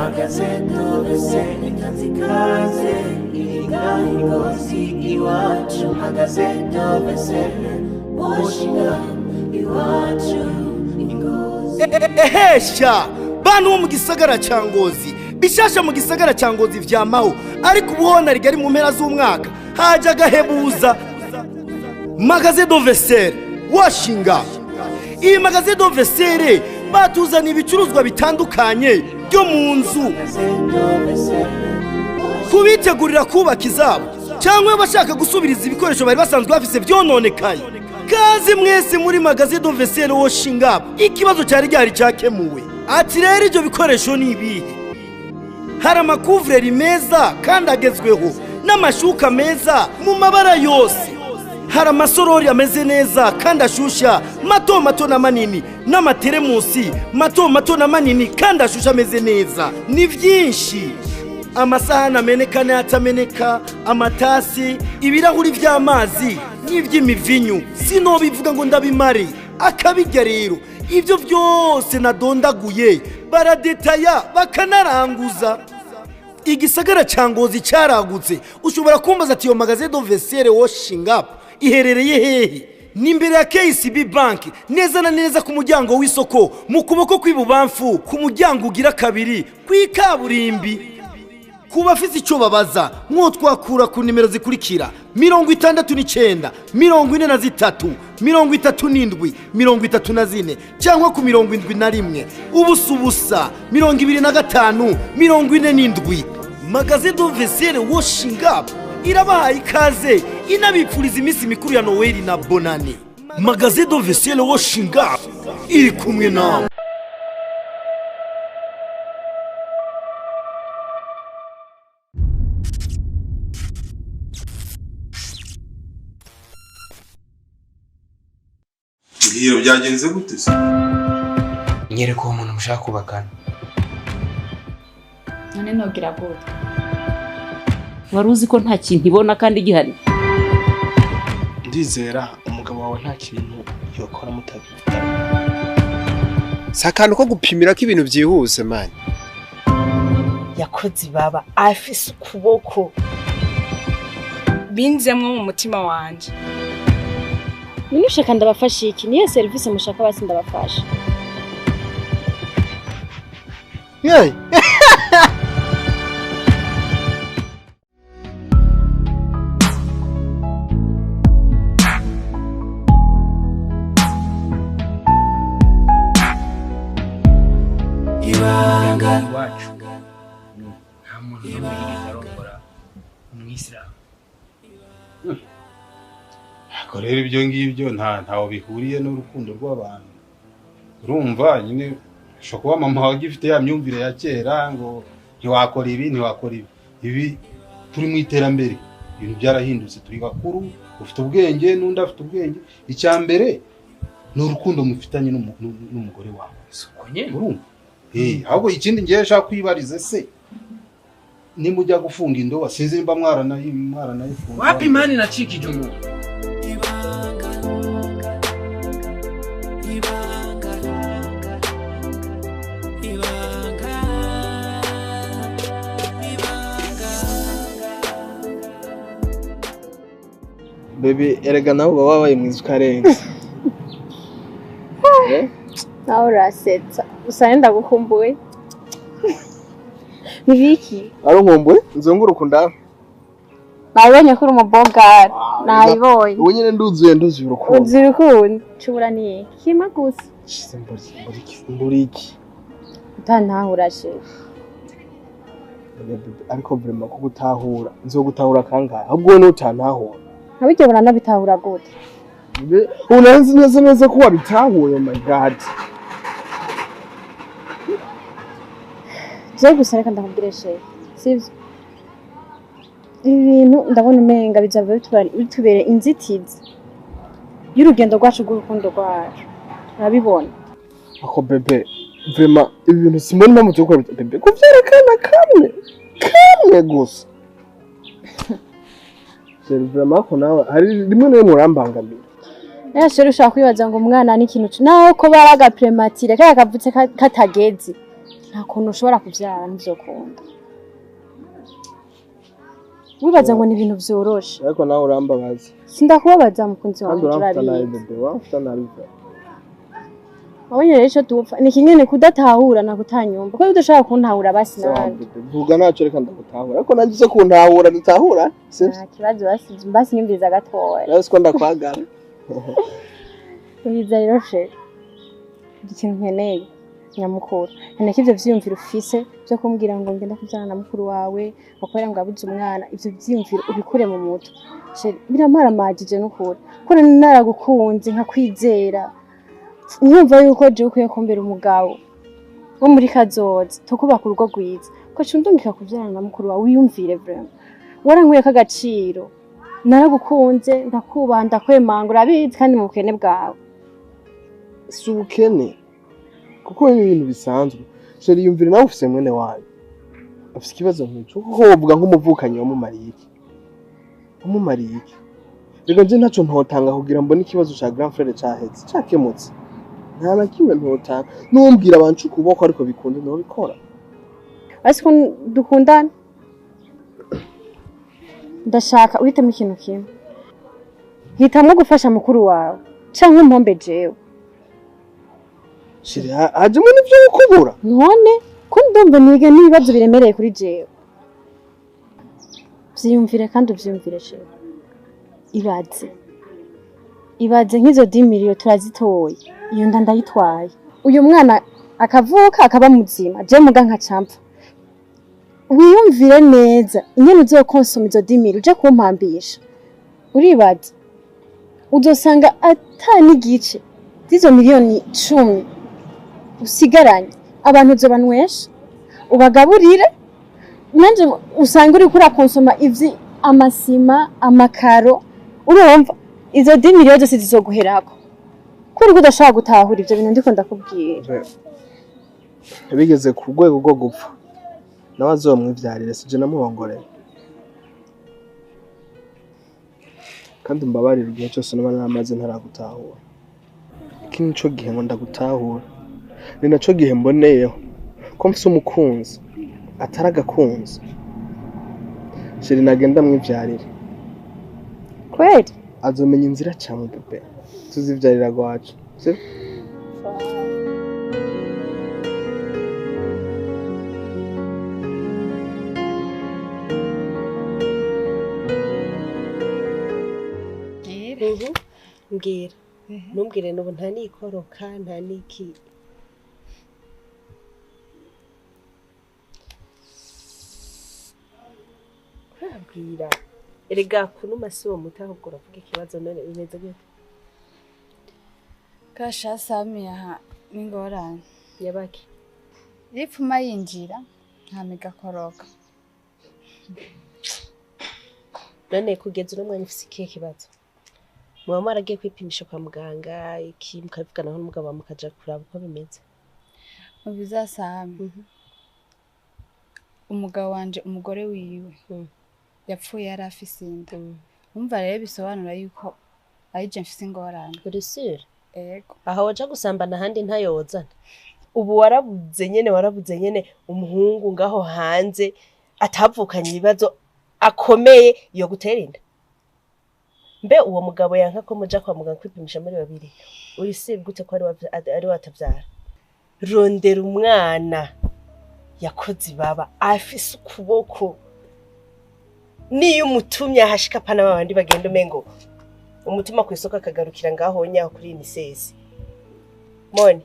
Magazeto veseni kazikaze Ingozi iwacu Magazeto veseni Washinga iwacu Ingozi Ehesha bantu bo mu gisagara cya Ngozi bishasha mu gisagara cya Ngozi vyamaho ariko ubuhona rigari mu mpera z'umwaka haja gahebuza Magazeto veseni Washinga. Iyi Magazeto veseni batuzana ibicuruzwa bitandukanye byo mu nzu kubitegurira kubaka izabo cyangwa bashaka gusubiriza ibikoresho bari basanzwe bafise byononekaye. Kazi mwese muri Magazeto veseni Washinga ikibazo cyari cyari cyakemuwe. Ati rero ibyo bikoresho ni ibihe? Hari amakuvureri meza kandi agezweho n'amashuka meza mu mabara yose. Hari amasorori ameze neza kandi ashusha mato mato na manini n'amateremusi mato mato na manini kandi ashusha ameze neza. Ni byinshi. Amasahani ameneka n'atameneka, amatasi, ibirahuri by'amazi n'iby'imivinyu. Sino bivuga ngo ndabimare akabijya rero. Ibyo byose nadondaguye baradetaya bakanaranguza. Igisagara cya Ngozi cyaragutse. Ushobora kumbaza ati yo Magazeto veseni Washinga iherereye hehe? Ni imbere ya KCB Bank neza na neza ku muryango w'isoko mu kuboko kw'ibubamfu ku muryango ugira kabiri kw'ikaburimbi. Kuba afite icyo babaza mwotwakura ku nimero zikurikira 69 43 37 34 cyangwa ku 71 ubusa 25 47. Magazeto veseni Washinga irabahaye ikaze inabipfuriza iminsi mikuru ya Noel na Bonane. Magazeto veseni Washinga iri kumwe nawe. Iyo byagenze gute se? Nyereko umuntu mushaka kubakana. None nogira gute? Waruzi ko nta kintu ibona kandi gihari. Ndizera umugabo wawe nta kintu yokora mutavugana. Sakano ko gupimira ko ibintu byihuse mani. Yakoze baba afise ukuboko binzemwe mu mutima wanje. Minushaka ndabafasha iki? Niye service mushaka basi ndabafasha. Yey. Ibanga Wacu nta muntu n'umwigeze arongora umwisilamu. Ako rero ibyo ngibyo ntaho bihuriye n'urukundo rw'abantu. Urumva nyine shoko mama wagifite ya myumvire ya kera ngo ntiwakora ibi ntiwakora ibi. Ibi turi mu iterambere. Ibintu byarahindutse turi bakuru ufite ubwenge n'undi afite ubwenge. Icyambere n'urukundo mufitanye n'umugore wawe. Suko nyene. Urumva? Ahubwo ikindi ngiye shaka kwibarize se nimujya gufunga indoba sinzi mba mwaranayifunga. Wapi mani nacikije umuntu. Baby erega nawe baba babaye mwiza ukarenga. Nawe urasetsa. Usa ndagukumbuye. Nibiki? Arunkumbuye nzunguruka ndaho. Nabonye ko uri umubogari. Nabibonye. Ubu nyine nduzuye urukundo. Uzuye urukundo. Cubura ni kima gusa. Mburiki. Utantahura she. Ariko vraiment ko gutahura nzogutahura kangahe ahubwo n'utantahura. Nabijye burana bitahura gute? Unanzi neza ko wabitahuye. Oh my god. Je gusa reka ndakubwire she. Sivyo? Ibintu ndabona umenga bizava bitubere inzitizi y'urugendo rwacu rw'urukundo rwacu. Urabibona? Ako bebe vraiment ibintu simoni mpamvu cyo gukora bebe kuvyerekana kamwe gusa. Vraiment ko nawe hari rimwe nawe murambangamira. Yashore ushaka kwibaza ngo umwana ni ikintu naho ko baraga prematire kaya kavutse katagezi. nta kuntu ushobora kubyara ntibyokunda wibaza ngo ni ibintu byoroshe ariko nawe urambabaza sindakubabaza mukunzi kandi wanjye uramfata nabi urabizi bebe wamfata nabi wabonye rero icyo dupfa ni kimwe kudatahura na kutanyumva kuko udashaka kuntahura basi nawe vuga ntacyo reka ndagutahura ariko nagize kuntahura dutahura nta kibazo basi nyumviriza gatoya nawe siko ndakwagara uriza rero she ikintu nkeneye nyamukuru nkeneye ko ivyo vyiyumviro ufise vyo kumbwira ngo ngenda kubyana na mukuru wawe wakorera ngo abuze umwana ivyo vyiyumviro ubikure mu mutwe she biramaramagije n'ukuri kuko naragukunze nkakwizera nyumva yuko je ukwiye kumbera umugabo wo muri kazoza tukubaka urugo rwiza ko cundungika kubyana na mukuru wawe wiyumvire vraiment warankuye k'agaciro naragukunze ndakubaha ndakwemanga urabizi kandi mu bukene bwawe si ubukene kuko ni ibintu bisanzwe sheri yumvire nawe ufise mwene wawe afise ikibazo nk'icyo kuko wovuga nk'umuvukanyi wamumariye iki reka nje ntacyo ntotanga kugira mbone ikibazo ca grand frère cahetse cakemutse nta na kimwe ntotanga numbwira abantu ukuboko ariko bikunde ntobikora ariko dukundana ndashaka uhitamo ikintu kimwe hitamwo gufasha mukuru wawe canke impombe jewe sheri hajemo n'ivyo gukubura none ko ndumva niga n'ibibazo biremereye kuri jewe vyiyumvire kandi uvyiyumvire jewe ibaze nk'izo 10 millions turazitoye iyo nda ndayitwaye uyu mwana akavuka akaba muzima je muga ncempfa wiyumvire neza ingene uzokonsoma izo 10 millions uje kumpambisha uribaza uzosanga atani gice zizo miliyoni 10 usigaranye abantu uzobanwesha ubagaburire nanje usanga uri kuri konsoma ivyi amasima amakaro urumva izo 10 millions zose zizoguherako kuri kudashaka gutahura ivyo bintu ndiko ndakubwira bigeze ku rwego rwo gupfa nawe azomwivyarire sije namuhongoreye kandi mbabarira igihe cyose naba namaze ntaragutahura iki nico gihe ngo ndagutahura ni naco gihe mboneyeho ko mfise umukunzi ataragakunzi sheri nagenda mwivyarire kweli azomenya inzira cyane bebe tuzivyarira gwacu si mbwira ntumbwire n'ubu nta nikoroka nta niki kwabwira erega kunuma si uwo muti ahubwo uravuga ikibazo none bimeze gute kasha Sammy aha n'ingorane yabaki ripfuma yinjira ntamega koroka none kugeza uno mwanya ufise ikihe kibazo muba mwaragiye kwipimisha kwa muganga iki mukavugana n'umugabo wa mukaja kuraba uko bimeze mu bizasame umugabo wanje umugore wiwe yapfuye yari afise inda umva rero bisobanura yuko ayije mfise ingorane uri sure ego aho waja gusambana handi ntayozana ubu warabuze nyene umuhungu ngaho hanze atavukanye ibibazo akomeye yo gutera inda mbe uwo mugabo yanka ko muja kwa muganga kwipimisha muri babiri uri sure gute ko ari watavyara rondera umwana yakoze baba afise ukuboko niyo umutumye ahashika pana babandi bagenda umengo umutuma ku isoko akagarukira ngaho nyaho kuri imisesi mone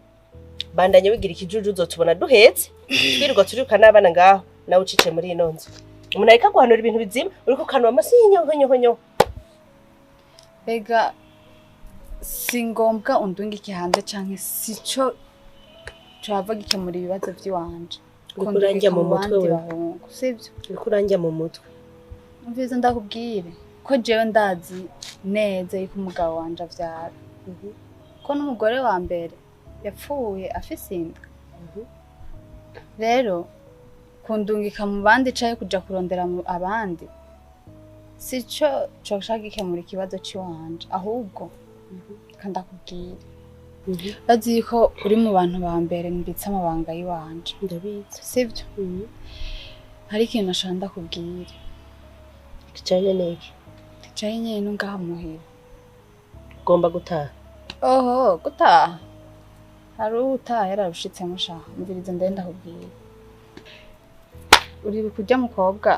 bandanye wigira ikijuju uzotubona duhetse twirirwa turiruka n'abana ngaho nawe ucice muri ino nzu umuntu ariko guhanura ibintu bizima uriko kanwa amasinyo Bega singombwa undunga iki hanze canke sico cava gikemura ibibazo by'iwanje kurangira mu mutwe we sivyo kurangira mu mutwe mvize ndakubwire ko jewe ndazi neza yuko umugabo wanje avyara ko n'umugore wa mbere yapfuye afise inda rero kundungika mu bandi caye kuja kurondera mu abandi sico coshaka gikemura ikibazo ciwanje ahubwo kandakubwire bazi ko uri mu bantu ba mbere mbitse amabanga yiwanje ndabizi sivyo hari ikintu nashanda kubwira kijanye n'iki kijanye nyene n'ungaha muhira ugomba gutaha oho gutaha hari utaha yararushitsemo sha mvirize ndenda kubwira uri kujya mukobwa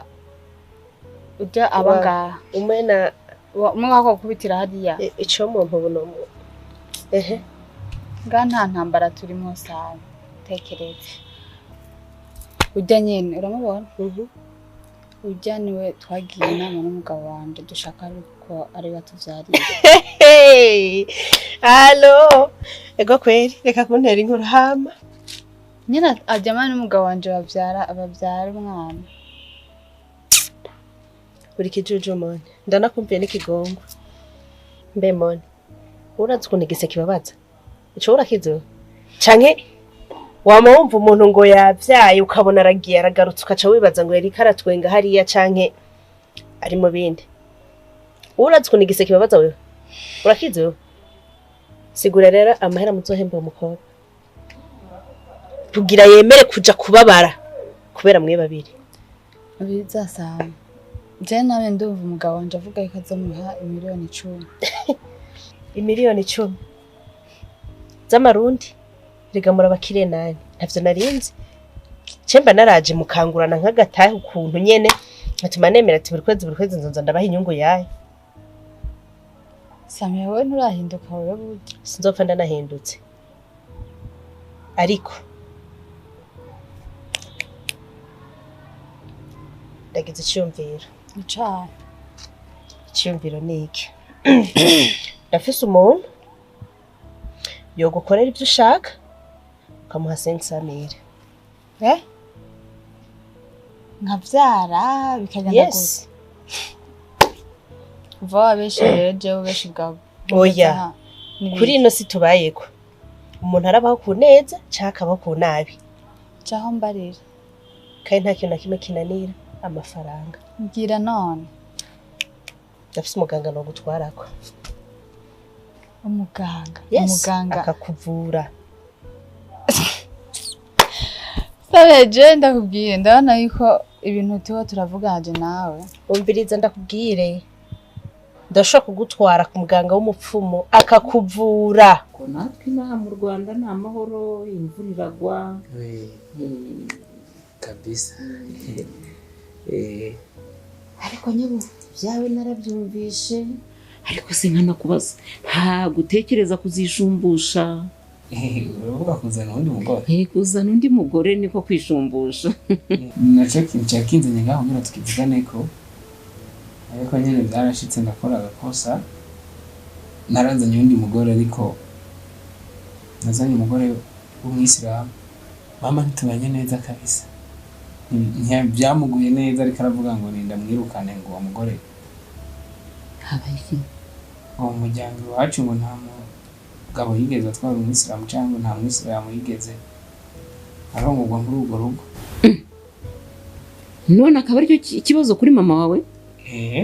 ujya abangaha umena umwe wako kubitira hariya ico mu mpubuno ehe nga nta ntambara turimo sawa tekereze ujya nyene uramubona ujya niwe twagiye inama n'umugabo wanje dushaka ko ari batuvyariye allo ego kweri reka kuntera inkuru hama nyina ajyamana n'umugabo wanje abavyara umwana uri kijuju mone ndanakumviye n'ikigongo mbe mone urazi ukuntu igise kibabaza ico urakizo canke wama wumva umuntu ngo yavyaye ukabona aragiye aragarutse ukaca wibaza ngo yari karatwenga hariya canke ari mu bindi urazi ukuntu igise kibabaza wewe urakizo sigura rero amahera muzohemba umukobwa kugira yemere kuja kubabara kubera mwe babiri bizasaba je nawe ndumva umugabo wanje avuga ko azomuha imiliyoni 10 imiliyoni 10 z'amarundi rigamura bakire nani ntavyo narinzi cemba naraje mukangurana nk'agatahe ukuntu nyene atuma nemera ati buri kwezi nzonza ndabaha inyungu yayo Sammy wowe nturahinduka wewe burya sinzopfa ndanahindutse ariko ndagize icyumviro icyumviro ni iki ndafise umuntu yogukorera ibyo ushaka ukamuha 500,000 nkavyara bikagenda gute uva abeshe jewe beshi bwawe oya kuri ino si tubayeko umuntu arabaho ku neza cyaka abaho ku nabi cyaho mbarira kandi nta kintu na kimwe kinanira amafaranga ngira none ndafise umuganga no gutwarako umuganga akakuvura sabeje ndakubwiye ndabona yuko ibintu tuba turavuganje nawe umviriza ndakubwire ndashaka kugutwara ku muganga w'umupfumu akakuvura ko natwe inaha mu Rwanda nta mahoro imvura iragwa kabisa ariko nyabo byawe narabyumvishe ariko sinkanakubaza nta gutekereza kuzishumbusha uravuga kuzana undi mugore kuzana undi mugore niko kwishumbusha naco kinzinye ngaho ngira tukivugane ko ariko nyene byarashitse ndakora agakosa narazanye undi mugore ariko nazanye umugore w'umwisilamu mama ntitubanye neza kabisa ntibyamuguye neza ariko aravuga ngo ninda mwirukane ngo uwo mugore habaye uwo muryango wacu ngo nta mugabo yigeze atwara umwisilamu cyangwa nta mwisilamu yigeze arongorwa muri urwo rugo none akaba aricyo kibazo kuri mama wawe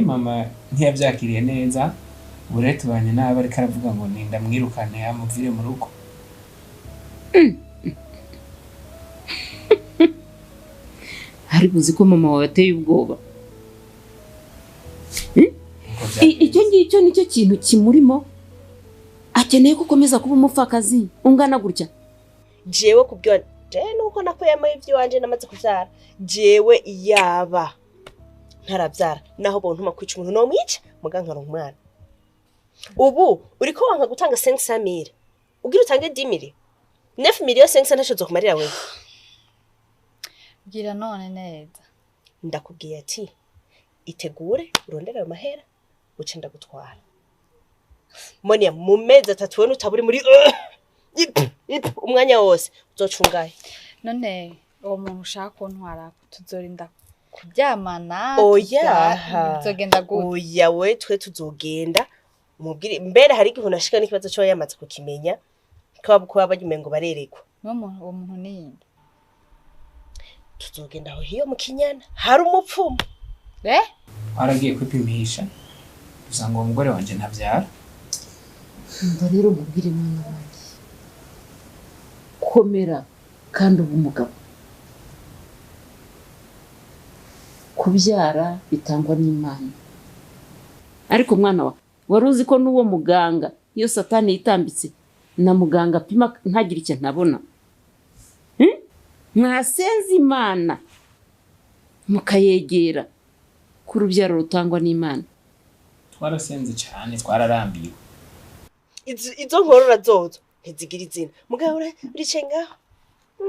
mama ntiyabyakiriye neza bure tubanye nabi ariko aravuga ngo ninda mwirukane amuvire mu rugo ariko uzi ko mama wawe ateye ubwoba icyo ngicyo nicyo kintu kimurimo akeneye gukomeza kuba umupfakazi ungana gutya jewe kubyo nuko nakuyemo ivyo wanje namaze kuvyara jewe yaba ntaravyara naho bontuma kwica umuntu no mwica muganga umwana ubu uriko wanka gutanga 500,000 ugira utange 10,000 9,000,000 500 ntashozo kumarira wewe gira none neza ndakubwiye ati itegure urondera ayo mahera uce ndagutwara Monia mu mezi 3 we nutaburi muri umwanya wose uzocungaye none uwo muntu ushaka kuntwara tuzorinda kuryamana tuzogenda gute oya we twe tuzogenda umubwire mbere hari igihe unashika n'ikibazo cyo yamaze kukimenya kuba bagimengo barerekwa uwo muntu niyindi tuzogenda aho hiyo mu Kinyana hari umupfumu aragiye kwipimisha usanga uwo mugore wanje ntavyara ndo rero mubwire mwana wanjye komera kandi uba umugabo. Kubyara bitangwa n'Imana. Ariko mwana wa wari uzi ko n'uwo muganga iyo satani yitambitse na muganga apima ntagire icyo ntabona. Mwasenze Imana mukayegera ku rubyaro rutangwa n'Imana. Twarasenze cyane twararambiwe. Izo nkorora zozo ntizigira izina. Mugabo urice ngaho.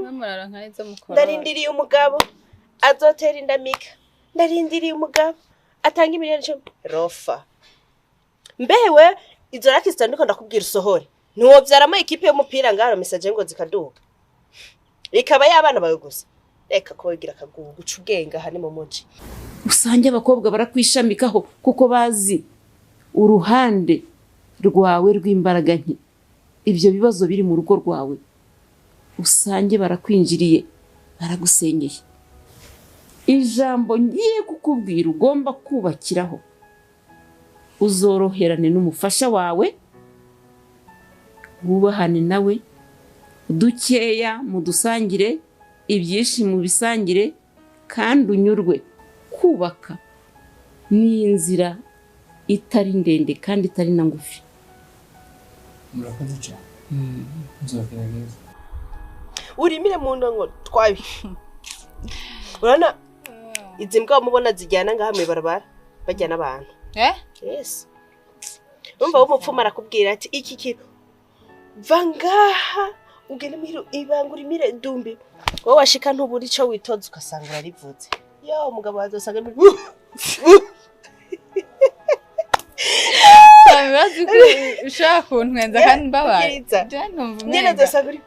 Namurara nkaizo mukora. Ndarindiriye umugabo azotera indamika. Ndarindiriye umugabo atanga imiliyoni 10 rofa. Mbewe izo rakista ndiko ndakubwira usohore. Ntiwovyaramo ikipe y'umupira ngaro message ngo zikaduka. Ikaba y'abana bawe gusa. Reka ko wigira akagugu guca ubwenga hani mu muji. Usange abakobwa barakwishamikaho kuko bazi uruhande rwawe rw'imbaraga nke. Ibyo bibazo biri mu rugo rwawe. Usange barakwinjiriye baragusenyeye. Ijambo ngiye kukubwira ugomba kubakiraho. Uzoroherane n'umufasha wawe. Wubahane nawe. Dukeya mudusangire ibyishimo bisangire kandi unyurwe. Kubaka ni inzira itari ndende kandi itari na ngufi. Murakoze cyane. Nzogerageza. Urimire mu ndongo twabi. Urana izi mbwa mubona zijyana ngaha mu barabara bajyana abantu. Yes. Umva umupfuma arakubwira ati iki kintu vangaha ugene miro ibangura imire dumbi. Wowe washika ntuburi cyo witoza ukasanga urarivuze. Yo umugabo wazosanga Bazi ko ushaka kuntwenza kandi mbabaye. Nyene dosanga uri.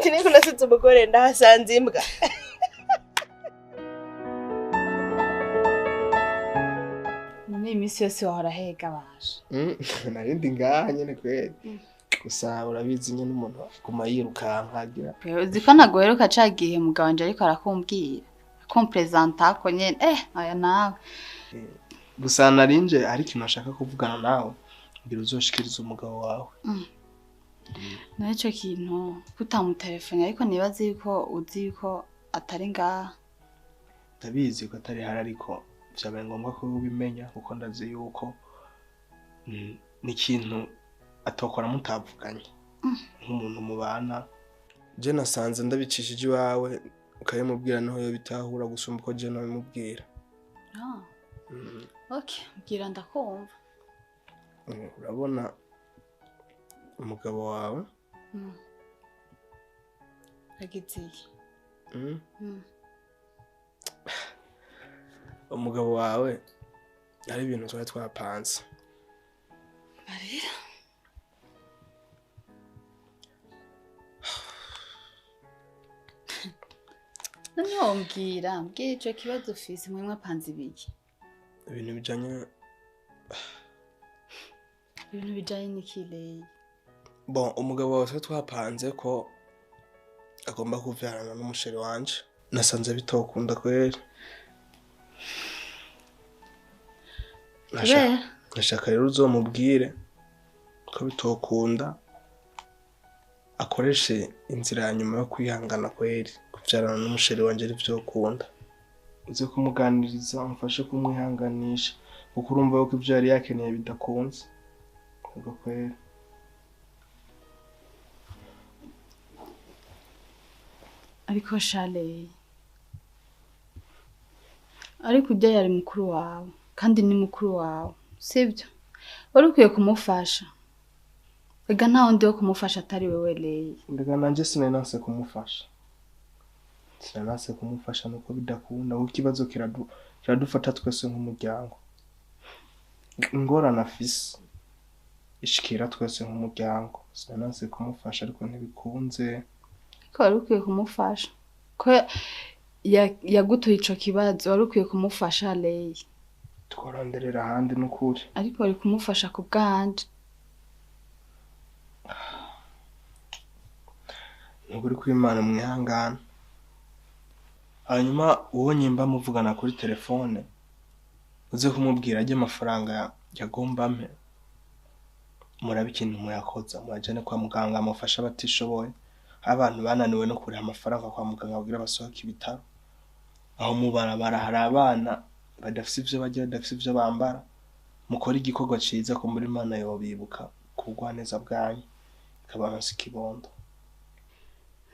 Kineko nasize umugore ndahasanze imbwa. Ni imisi yose wahora hega baje. Narindi ngaha nyene kweli. Gusa urabizi nyene umuntu aguma yirukanka agira. Uzi ko nagoheruka cagiye mugabo wanje ariko arakumbwira. Kompresenta ko nyene aya nawe. Gusa narinje ari kintu ashaka kuvugana nawe. Ngira uzoshikiriza umugabo wawe. Naco kintu kutamutelefone ariko nibaze yuko uzi yuko atari ngaha. Ndabizi ko atari hari ariko byabaye ngombwa ko ubimenya kuko ndazi yuko ni kintu atokora mutavuganye nk'umuntu mubana. Je nasanze ndabicishije iwawe ukayimubwira naho yo bitahura gusumba uko je nabimubwira. Okay, mbwira ndakumva. Urabona umugabo wawe agiziye. Umugabo wawe ari ibintu twari twapanze. Marira. None mbwira ico kibazo ufise mwe mwapanze ibiki? Ibintu bijanye n'ikireye. Bon, umugabo wawe twari twapanze ko agomba kuvyarana n'umusheri wanje. Nasanze bitokunda kweri. Nashaka rero uzomubwire ko bitokunda akoreshe inzira ya nyuma yo kwihangana kweri kuvyarana n'umusheri wanje ari vyokunda. Uze kumuganiriza umfashe kumwihanganisha kuko urumva yuko ivyo yari yakeneye bidakunze. Kuko kweri ariko Charles ariko ujya yari mukuru wawe kandi ni mukuru wawe sibyo wari ukwiye kumufasha. Ega nta wundi wo kumufasha atari wewe Leye. Ndega nanje sinanase kumufasha. Sinanase kumufasha nuko bidakunda kuko ikibazo kiradufata twese nk'umuryango. Ingorane afise ishikira twese nk'umuryango. Sinanase kumufasha ariko ntibikunze. Ko wari ukwiye kumufasha. Ko yagutuye ico kibazo wari ukwiye kumufasha Leye. Twaronderera ahandi n'ukuri. Ariko wari kumufasha ku bwanje. Nukuri ko Imana mwihangana. Hanyuma uwo nyimba muvugana kuri telefone uze kumubwira aje amafaranga yagomba mpe. Murabe ikintu muyakoza murajane kwa muganga amufasha batishoboye abantu bananiwe no kuriha amafaranga kwa muganga kugira basohoke ibitaro aho mubarabara hari abana badafise ivyo barya badafise ivyo bambara mukora igikorwa ciza ko muri Imana yobibuka kugwaneza bwanyu kabaronse ikibondo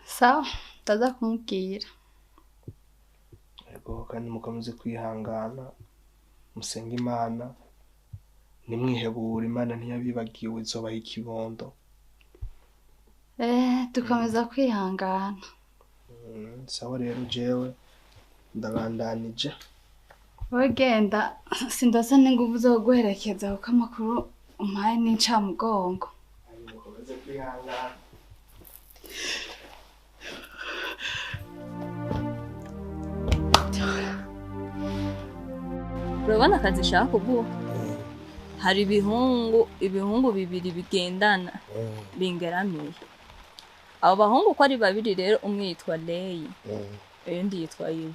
sawa ndaza kumubwira yego kandi mukomeze kwihangana musenga Imana nimwihebura Imana ntiyabibagiwe izobaha ikibondo dukomeza kwihangana sawa rero jewe ndabandanije wowe genda sindasa n'inguvu zo guherekeza kuko amakuru umpaye n'incamugongo mukomeze kwihangana urabona akazi shaka kuguha hari ibihungu bibiri bigendana bingeramiye abo bahungu ko ari babiri rero umwe yitwa Leyi undi yitwa Yewe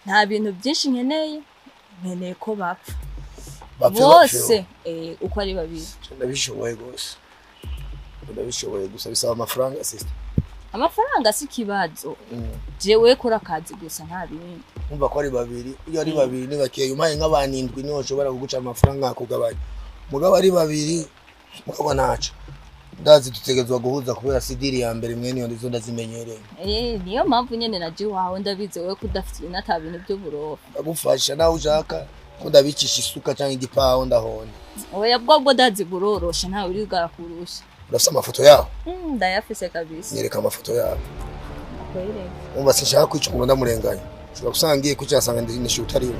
nta bintu byinshi nkeneye ko bapfa bose uko ari babiri ndabishoboye gose ndabishoboye gusa bisaba amafaranga sister amafaranga si kibazo jewe kora akazi gusa nta bindi umva ko ari babiri iyo ari babiri nibakeye umpaye nk'abanindwi niho ushobora kuguca amafaranga akugabanya mugabo ari babiri mukaba naca ndazi dutegezwa guhuza kubera sidiri ya mbere mwene yo ndizo ndazimenyereye niyo mpamvu nyene naje wawe ndabize wewe kudafite nata bintu by'uburofa ndagufasha nawe ushaka ko ndabicisha isuka cyangwa igipaho ndahone oya bwo ndazi burorosha ntawe uri bwarakurusha urafite amafoto yaho ndayafise kabisa nyereka amafoto yaho kwere umva sinshaka kwica umuntu ndamurenganya ushobora gusangiye kucyasanga ndi nishuta ariwe